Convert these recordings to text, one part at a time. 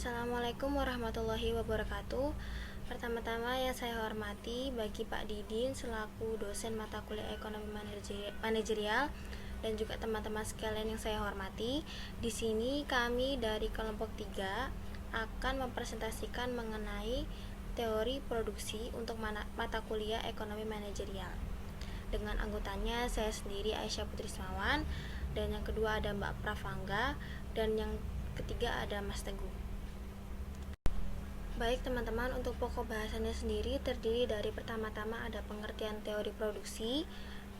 Assalamualaikum warahmatullahi wabarakatuh. Pertama-tama yang saya hormati bagi Pak Didin selaku dosen mata kuliah ekonomi manajerial dan juga teman-teman sekalian yang saya hormati. Di sini kami dari kelompok 3 akan mempresentasikan mengenai teori produksi untuk mata kuliah ekonomi manajerial. Dengan anggotanya saya sendiri Aisyah Putrismawan, dan yang kedua ada Mbak Pravangga, dan yang ketiga ada Mas Teguh. Baik teman-teman, untuk pokok bahasannya sendiri terdiri dari pertama-tama ada pengertian teori produksi,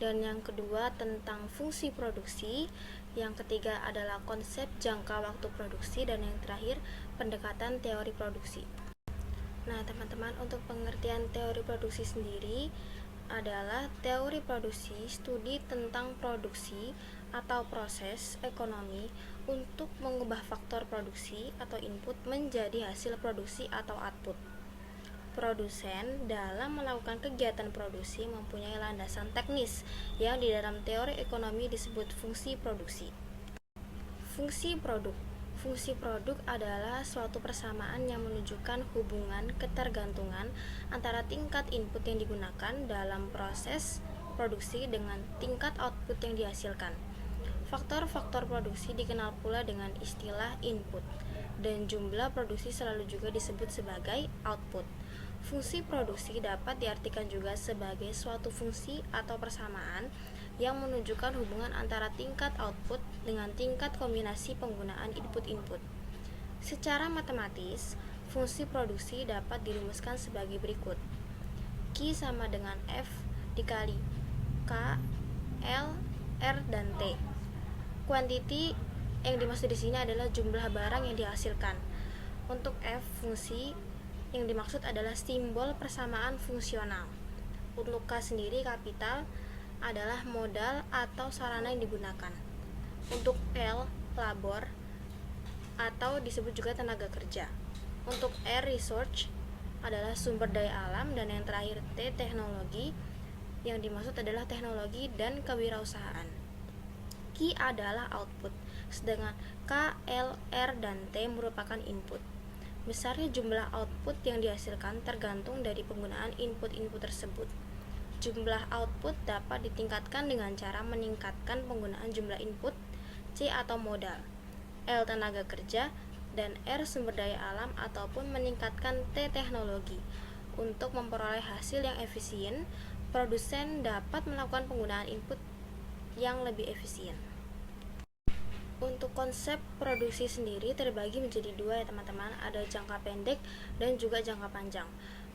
dan yang kedua tentang fungsi produksi, yang ketiga adalah konsep jangka waktu produksi, dan yang terakhir pendekatan teori produksi. Nah teman-teman, untuk pengertian teori produksi sendiri adalah teori produksi, studi tentang produksi atau proses ekonomi untuk mengubah faktor produksi atau input menjadi hasil produksi atau output. Produsen dalam melakukan kegiatan produksi mempunyai landasan teknis yang di dalam teori ekonomi disebut fungsi produksi. Fungsi produk adalah suatu persamaan yang menunjukkan hubungan ketergantungan antara tingkat input yang digunakan dalam proses produksi dengan tingkat output yang dihasilkan. Faktor-faktor produksi dikenal pula dengan istilah input, dan jumlah produksi selalu juga disebut sebagai output. Fungsi produksi dapat diartikan juga sebagai suatu fungsi atau persamaan yang menunjukkan hubungan antara tingkat output dengan tingkat kombinasi penggunaan input-input. Secara matematis, fungsi produksi dapat dirumuskan sebagai berikut. Q sama dengan F dikali K, L, R, dan T. Kuantiti yang dimaksud di sini adalah jumlah barang yang dihasilkan. Untuk F, fungsi yang dimaksud adalah simbol persamaan fungsional. Untuk K sendiri, kapital, adalah modal atau sarana yang digunakan. Untuk L, labor, atau disebut juga tenaga kerja. Untuk R, research, adalah sumber daya alam. Dan yang terakhir T, teknologi, yang dimaksud adalah teknologi dan kewirausahaan. Q adalah output, sedangkan K, L, R, dan T merupakan input. Besarnya jumlah output yang dihasilkan tergantung dari penggunaan input-input tersebut. Jumlah output dapat ditingkatkan dengan cara meningkatkan penggunaan jumlah input, C atau modal, L tenaga kerja, dan R sumber daya alam, ataupun meningkatkan T teknologi. Untuk memperoleh hasil yang efisien, produsen dapat melakukan penggunaan input yang lebih efisien. Untuk konsep produksi sendiri terbagi menjadi dua ya teman-teman, ada jangka pendek dan juga jangka panjang.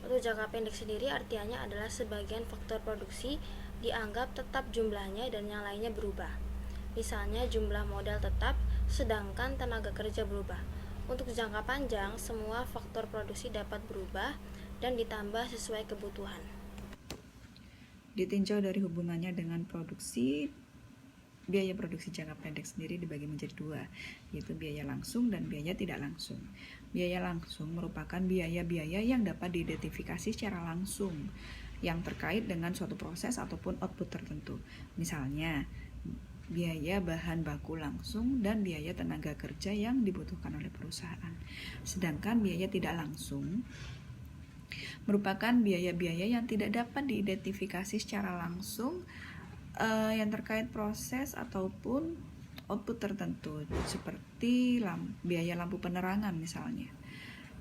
Untuk jangka pendek sendiri artinya adalah sebagian faktor produksi dianggap tetap jumlahnya dan yang lainnya berubah. Misalnya jumlah modal tetap sedangkan tenaga kerja berubah. Untuk jangka panjang, semua faktor produksi dapat berubah dan ditambah sesuai kebutuhan. Ditinjau dari hubungannya dengan produksi, biaya produksi jangka pendek sendiri dibagi menjadi dua, yaitu biaya langsung dan biaya tidak langsung. Biaya langsung merupakan biaya-biaya yang dapat diidentifikasi secara langsung yang terkait dengan suatu proses ataupun output tertentu. Misalnya, biaya bahan baku langsung dan biaya tenaga kerja yang dibutuhkan oleh perusahaan. Sedangkan biaya tidak langsung merupakan biaya-biaya yang tidak dapat diidentifikasi secara langsung yang terkait proses ataupun output tertentu, seperti biaya lampu penerangan misalnya.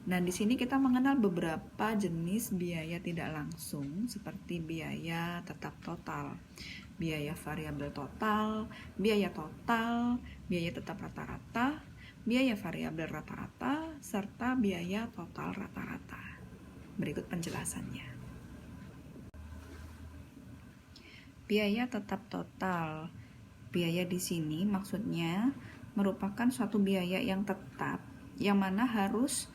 Nah, di sini kita mengenal beberapa jenis biaya tidak langsung seperti biaya tetap total, biaya variabel total, biaya tetap rata-rata, biaya variabel rata-rata, serta biaya total rata-rata. Berikut penjelasannya. Biaya tetap total. Biaya di sini maksudnya merupakan suatu biaya yang tetap, yang mana harus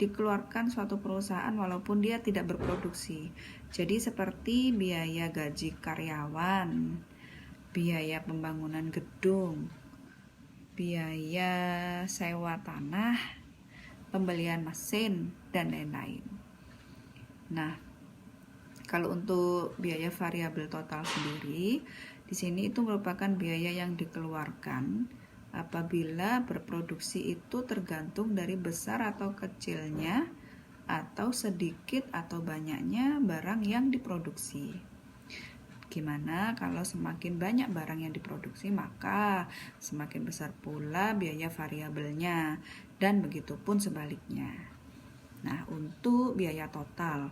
dikeluarkan suatu perusahaan walaupun dia tidak berproduksi. Jadi seperti biaya gaji karyawan, biaya pembangunan gedung, biaya sewa tanah, pembelian mesin, dan lain-lain. Nah, kalau untuk biaya variabel total sendiri, di sini itu merupakan biaya yang dikeluarkan apabila berproduksi itu tergantung dari besar atau kecilnya atau sedikit atau banyaknya barang yang diproduksi. Gimana kalau semakin banyak barang yang diproduksi, maka semakin besar pula biaya variabelnya, dan begitu pun sebaliknya. Nah, untuk biaya total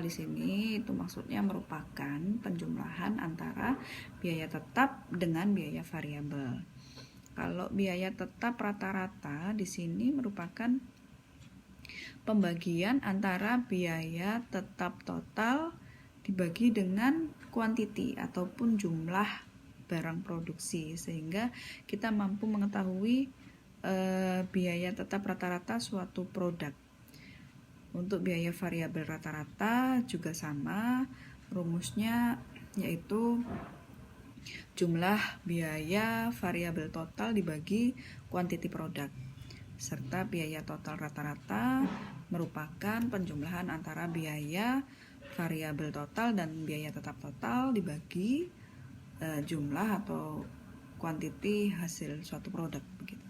di sini itu maksudnya merupakan penjumlahan antara biaya tetap dengan biaya variabel. Kalau biaya tetap rata-rata di sini merupakan pembagian antara biaya tetap total dibagi dengan quantity ataupun jumlah barang produksi, sehingga kita mampu mengetahui biaya tetap rata-rata suatu produk. Untuk biaya variabel rata-rata juga sama, rumusnya yaitu jumlah biaya variabel total dibagi quantity produk, serta biaya total rata-rata merupakan penjumlahan antara biaya variabel total dan biaya tetap total dibagi jumlah atau quantity hasil suatu produk begitu.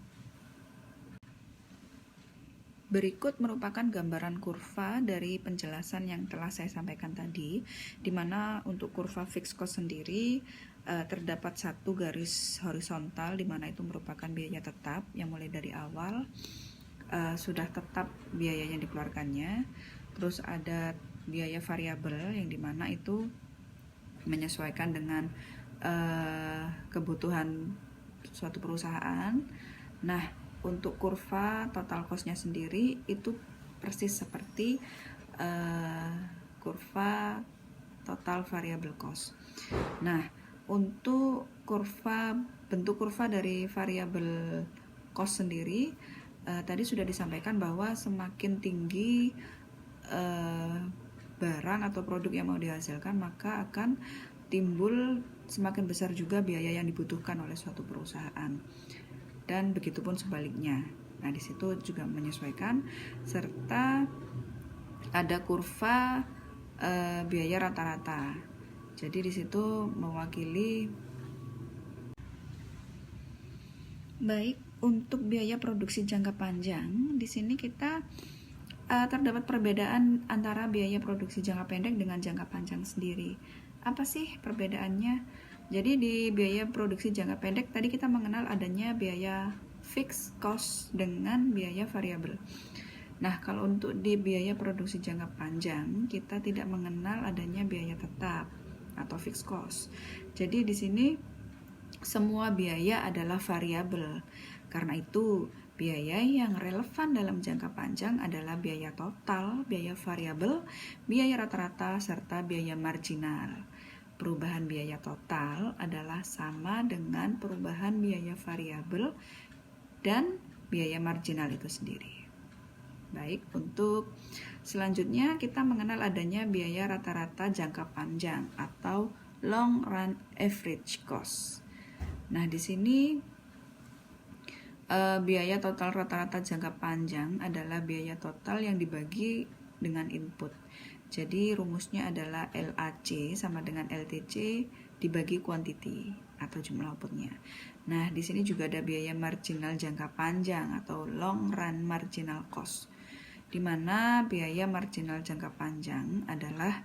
Berikut merupakan gambaran kurva dari penjelasan yang telah saya sampaikan tadi, di mana untuk kurva fixed cost sendiri terdapat satu garis horizontal, di mana itu merupakan biaya tetap yang mulai dari awal sudah tetap biaya yang dikeluarkannya. Terus ada biaya variabel yang dimana itu menyesuaikan dengan kebutuhan suatu perusahaan. Nah, untuk kurva total cost-nya sendiri itu persis seperti kurva total variable cost. Nah, untuk bentuk kurva dari variable cost sendiri tadi sudah disampaikan bahwa semakin tinggi barang atau produk yang mau dihasilkan, maka akan timbul semakin besar juga biaya yang dibutuhkan oleh suatu perusahaan. Dan begitupun sebaliknya. Nah, di situ juga menyesuaikan, serta ada kurva biaya rata-rata. Jadi di situ mewakili. Baik, untuk biaya produksi jangka panjang, di sini kita terdapat perbedaan antara biaya produksi jangka pendek dengan jangka panjang sendiri. Apa sih perbedaannya? Jadi di biaya produksi jangka pendek tadi kita mengenal adanya biaya fixed cost dengan biaya variabel. Nah, kalau untuk di biaya produksi jangka panjang kita tidak mengenal adanya biaya tetap atau fixed cost. Jadi di sini semua biaya adalah variabel. Karena itu, biaya yang relevan dalam jangka panjang adalah biaya total, biaya variabel, biaya rata-rata, serta biaya marginal. Perubahan biaya total adalah sama dengan perubahan biaya variabel dan biaya marginal itu sendiri. Baik, untuk selanjutnya kita mengenal adanya biaya rata-rata jangka panjang atau long run average cost. Nah, di sini biaya total rata-rata jangka panjang adalah biaya total yang dibagi dengan input. Jadi rumusnya adalah LAC sama dengan LTC dibagi quantity atau jumlah outputnya. Nah, di sini juga ada biaya marginal jangka panjang atau long run marginal cost, di mana biaya marginal jangka panjang adalah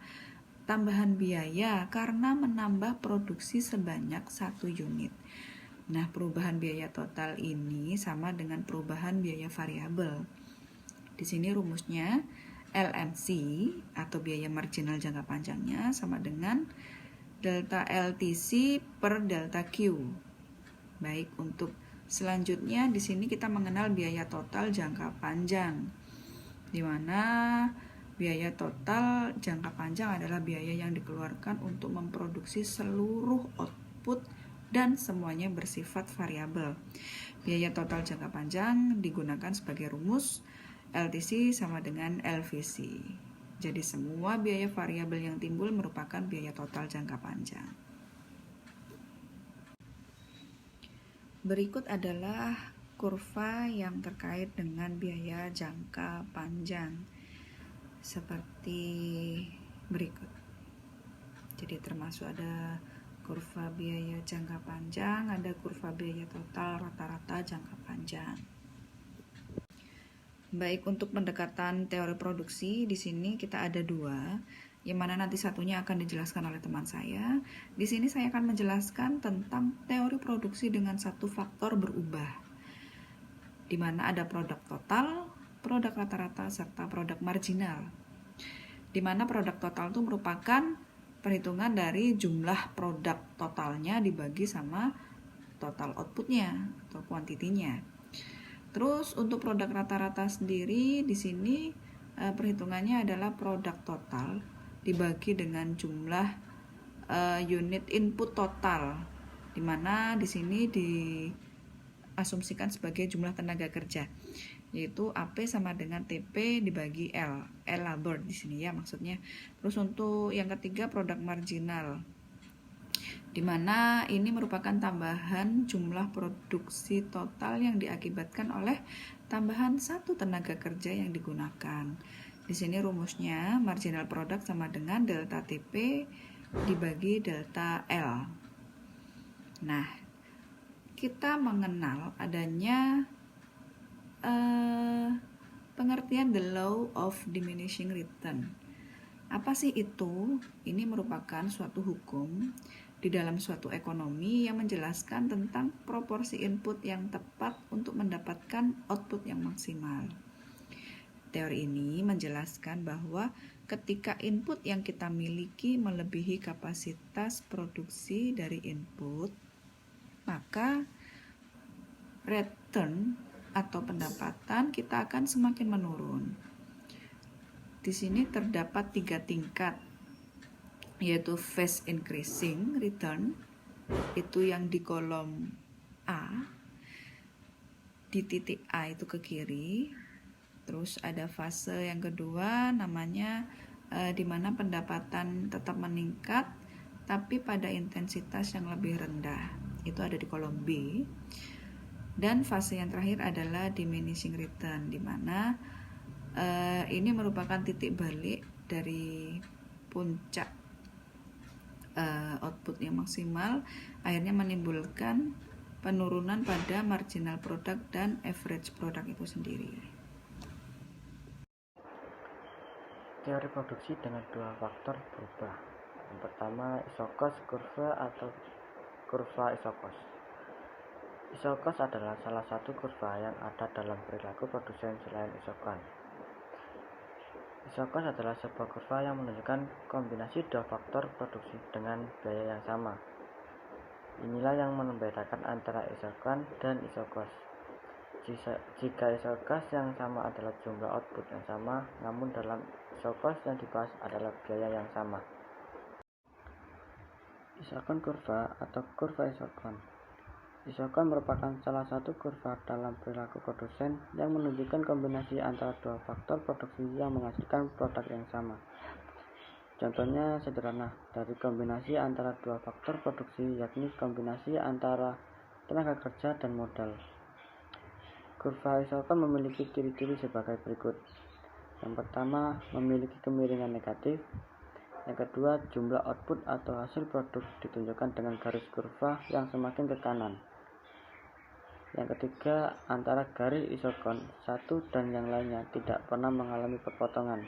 tambahan biaya karena menambah produksi sebanyak 1 unit. Nah, perubahan biaya total ini sama dengan perubahan biaya variabel. Di sini rumusnya LMC atau biaya marginal jangka panjangnya sama dengan delta LTC per delta Q. Baik, untuk selanjutnya di sini kita mengenal biaya total jangka panjang, di mana biaya total jangka panjang adalah biaya yang dikeluarkan untuk memproduksi seluruh output dan semuanya bersifat variabel. Biaya total jangka panjang digunakan sebagai rumus LTC sama dengan LVC. Jadi semua biaya variabel yang timbul merupakan biaya total jangka panjang. Berikut adalah kurva yang terkait dengan biaya jangka panjang seperti berikut. Jadi termasuk ada kurva biaya jangka panjang, ada kurva biaya total rata-rata jangka panjang. Baik, untuk pendekatan teori produksi di sini kita ada dua, yang mana nanti satunya akan dijelaskan oleh teman saya. Di sini saya akan menjelaskan tentang teori produksi dengan satu faktor berubah, di mana ada produk total, produk rata-rata, serta produk marginal. Di mana produk total itu merupakan perhitungan dari jumlah produk totalnya dibagi sama total outputnya atau kuantitinya. Terus untuk produk rata-rata sendiri di sini perhitungannya adalah produk total dibagi dengan jumlah unit input total, di mana di sini diasumsikan sebagai jumlah tenaga kerja, yaitu AP sama dengan TP dibagi L labor di sini ya maksudnya. Terus untuk yang ketiga produk marginal, di mana ini merupakan tambahan jumlah produksi total yang diakibatkan oleh tambahan satu tenaga kerja yang digunakan. Di sini rumusnya marginal product sama dengan delta TP dibagi delta L. Nah, kita mengenal adanya pengertian the law of diminishing return. Apa sih itu? Ini merupakan suatu hukum di dalam suatu ekonomi yang menjelaskan tentang proporsi input yang tepat untuk mendapatkan output yang maksimal. Teori ini menjelaskan bahwa ketika input yang kita miliki melebihi kapasitas produksi dari input, maka return atau pendapatan kita akan semakin menurun. Di sini terdapat 3 tingkat, yaitu fast increasing return, itu yang di kolom A, di titik A itu ke kiri. Terus ada fase yang kedua namanya di mana pendapatan tetap meningkat tapi pada intensitas yang lebih rendah, itu ada di kolom B. Dan fase yang terakhir adalah diminishing return, di mana ini merupakan titik balik dari puncak output yang maksimal, akhirnya menimbulkan penurunan pada marginal product dan average product itu sendiri. Teori produksi dengan dua faktor berubah. Yang pertama, isokos kurva atau kurva isokos. Isokos adalah salah satu kurva yang ada dalam perilaku produsen selain isokon. Isokos adalah sebuah kurva yang menunjukkan kombinasi dua faktor produksi dengan biaya yang sama. Inilah yang membedakan antara isokon dan isokos. Jika isokos yang sama adalah jumlah output yang sama, namun dalam isokos yang dibahas adalah biaya yang sama. Isokon kurva atau kurva isokon. Isokon merupakan salah satu kurva dalam perilaku produsen yang menunjukkan kombinasi antara dua faktor produksi yang menghasilkan produk yang sama. Contohnya sederhana dari kombinasi antara dua faktor produksi, yakni kombinasi antara tenaga kerja dan modal. Kurva isokon memiliki ciri-ciri sebagai berikut. Yang pertama, memiliki kemiringan negatif. Yang kedua, jumlah output atau hasil produk ditunjukkan dengan garis kurva yang semakin ke kanan. Yang ketiga, antara garis isokon satu dan yang lainnya tidak pernah mengalami perpotongan.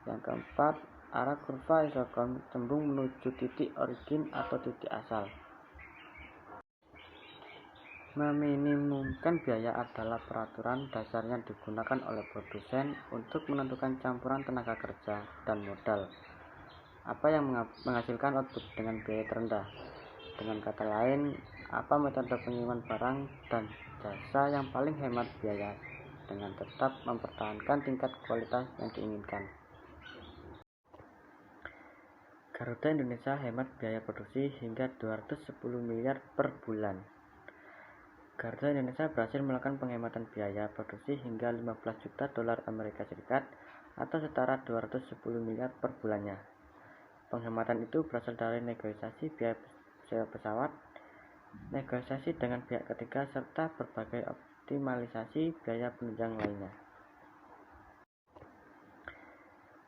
Yang keempat, arah kurva isokon cembung menuju titik origin atau titik asal. Meminimumkan biaya adalah peraturan dasar yang digunakan oleh produsen untuk menentukan campuran tenaga kerja dan modal, apa yang menghasilkan output dengan biaya terendah. Dengan kata lain, apa metode pengiriman barang dan jasa yang paling hemat biaya dengan tetap mempertahankan tingkat kualitas yang diinginkan. Garuda Indonesia hemat biaya produksi hingga 210 miliar per bulan. Garuda Indonesia berhasil melakukan penghematan biaya produksi hingga 15 juta dolar Amerika Serikat atau setara 210 miliar per bulannya. Penghematan itu berasal dari negosiasi biaya sewa pesawat, negosiasi dengan pihak ketiga, serta berbagai optimalisasi biaya penunjang lainnya.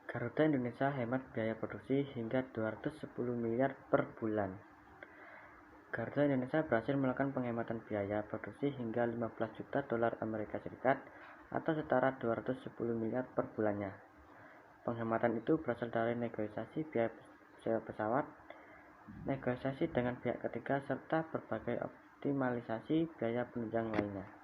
Garuda Indonesia hemat biaya produksi hingga 210 miliar per bulan. Garuda Indonesia berhasil melakukan penghematan biaya produksi hingga 15 juta dolar Amerika Serikat atau setara 210 miliar per bulannya. Penghematan itu berasal dari negosiasi biaya sewa pesawat, negosiasi dengan pihak ketiga, serta berbagai optimalisasi biaya penunjang lainnya.